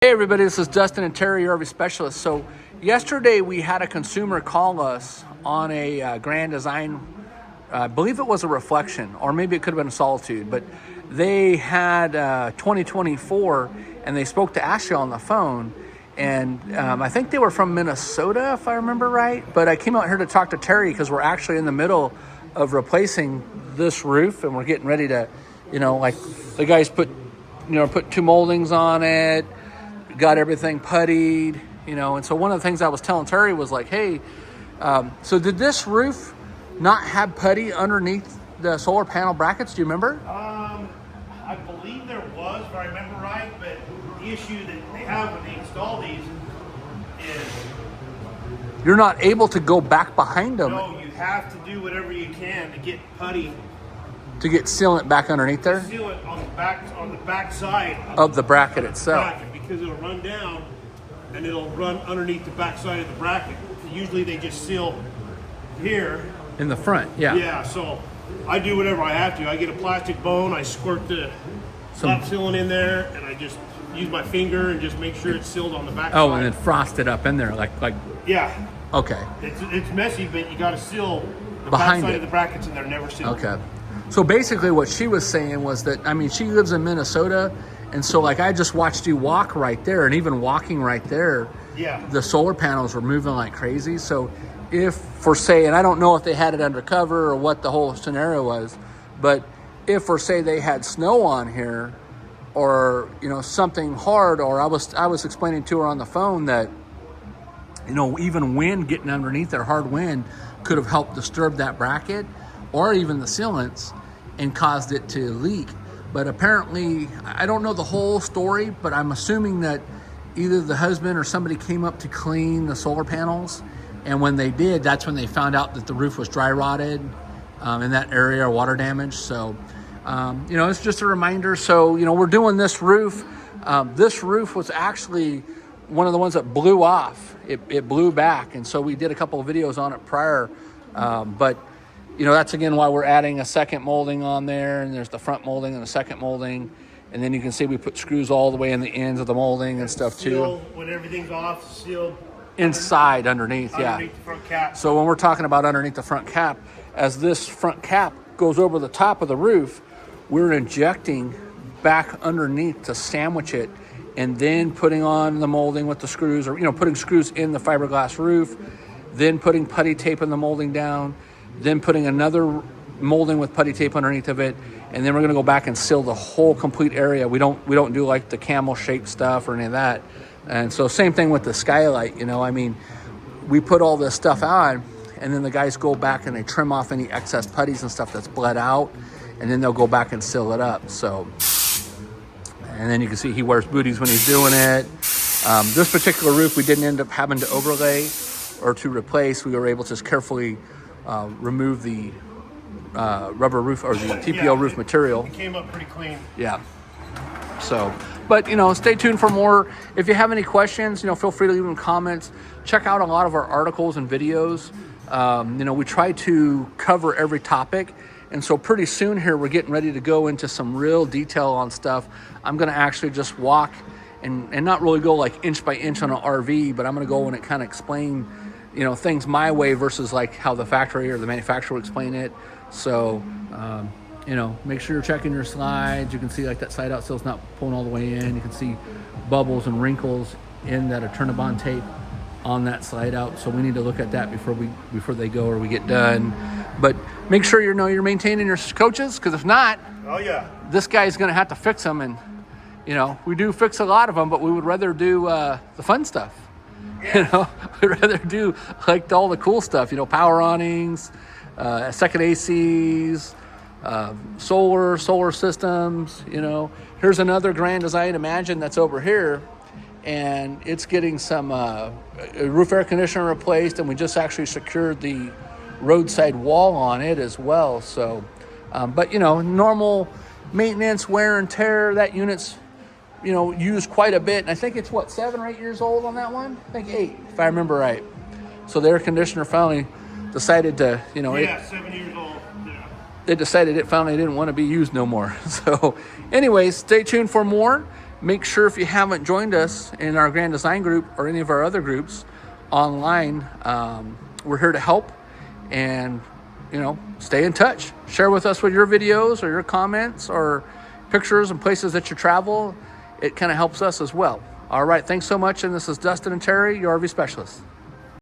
Hey everybody, this is Dustin and Terry, your RV specialist. So yesterday we had a consumer call us on a Grand Design, I believe it was a Reflection, or maybe it could have been a Solitude, but they had 2024 and they spoke to Ashley on the phone. And I think they were from Minnesota, if I remember right. But I came out here to talk to Terry because we're actually in the middle of replacing this roof, and we're getting ready to, like the guys put two moldings on it, got everything puttied, and so one of the things I was telling Terry was like, hey, so did this roof not have putty underneath the solar panel brackets? Do you remember? I believe there was, if I remember right, but the issue that they have when they install these is you're not able to go back behind them. no, you have to do whatever you can to get putty To get sealant back underneath there? seal it on the back side Of the bracket itself. bracket, because it'll run down and it'll run underneath the back side of the bracket. Usually they just seal here. In the front, yeah. Yeah, so I do whatever I have to. I get a plastic bone, I squirt the lap sealant in there, and I just use my finger and just make sure it's sealed on the back Oh, side. and then frost it up in there, like Yeah. okay. It's messy, but you got to seal the Behind back side it. of the brackets, and they're never sealed. Okay. So basically what she was saying was that, she lives in Minnesota, and so like I just watched you walk right there, and even walking right there, Yeah. the solar panels were moving like crazy. So if, for say, and I don't know if they had it undercover or what the whole scenario was, but if, for say, they had snow on here or, something hard, or I was explaining to her on the phone that, even wind getting underneath there, hard wind, could have helped disturb that bracket or even the sealants and caused it to leak. But apparently, I don't know the whole story, but I'm assuming that either the husband or somebody came up to clean the solar panels, and when they did, that's when they found out that the roof was dry rotted in that area, or water damage. So, it's just a reminder. So, we're doing this roof. This roof was actually one of the ones that blew off. It blew back, and so we did a couple of videos on it prior. But that's again why we're adding a second molding on there, and there's the front molding and the second molding, and then you can see we put screws all the way in the ends of the molding and stuff too. When everything's off, sealed Inside, underneath, the front cap. So when we're talking about underneath the front cap, as this front cap goes over the top of the roof, we're injecting back underneath to sandwich it, and then putting on the molding with the screws, or putting screws in the fiberglass roof, then putting putty tape in the molding down, then putting another molding with putty tape underneath of it, and then we're going to go back and seal the whole complete area. We don't do like the camel shaped stuff or any of that. And so same thing with the skylight. We put all this stuff on, and then the guys go back and they trim off any excess putties and stuff that's bled out, and then they'll go back and seal it up. So, and then you can see he wears booties when he's doing it. This particular roof we didn't end up having to overlay or to replace. We were able to just carefully remove the rubber roof, or the TPO roof material. It came up pretty clean. Yeah. So, but stay tuned for more. If you have any questions, feel free to leave them comments. Check out a lot of our articles and videos. We try to cover every topic, and so pretty soon here we're getting ready to go into some real detail on stuff. I'm going to actually just walk and not really go like inch by inch on an RV, but I'm going to go and kind of explain things my way versus like how the factory or the manufacturer will explain it. So, make sure you're checking your slides. You can see like that side out seal's not pulling all the way in. You can see bubbles and wrinkles in that Eternabond tape on that slide out. So we need to look at that before they go or we get done. But make sure you're maintaining your coaches, because if not, this guy's going to have to fix them. And we do fix a lot of them, but we would rather do the fun stuff. We'd rather do like all the cool stuff, power awnings, second ACs, solar systems. Here's another Grand Design Imagine that's over here, and it's getting some roof air conditioner replaced, and we just actually secured the roadside wall on it as well. So, but normal maintenance, wear and tear, that unit's used quite a bit. And I think it's 7 or 8 years old on that one. I think 8, if I remember right. So the air conditioner finally decided to, 7 years old. Yeah. It decided it finally didn't want to be used no more. So anyways, stay tuned for more. Make sure if you haven't joined us in our Grand Design group or any of our other groups online, we're here to help, and stay in touch. Share with us with your videos or your comments or pictures and places that you travel. It kind of helps us as well. All right, thanks so much. And this is Dustin and Terry, your RV specialists.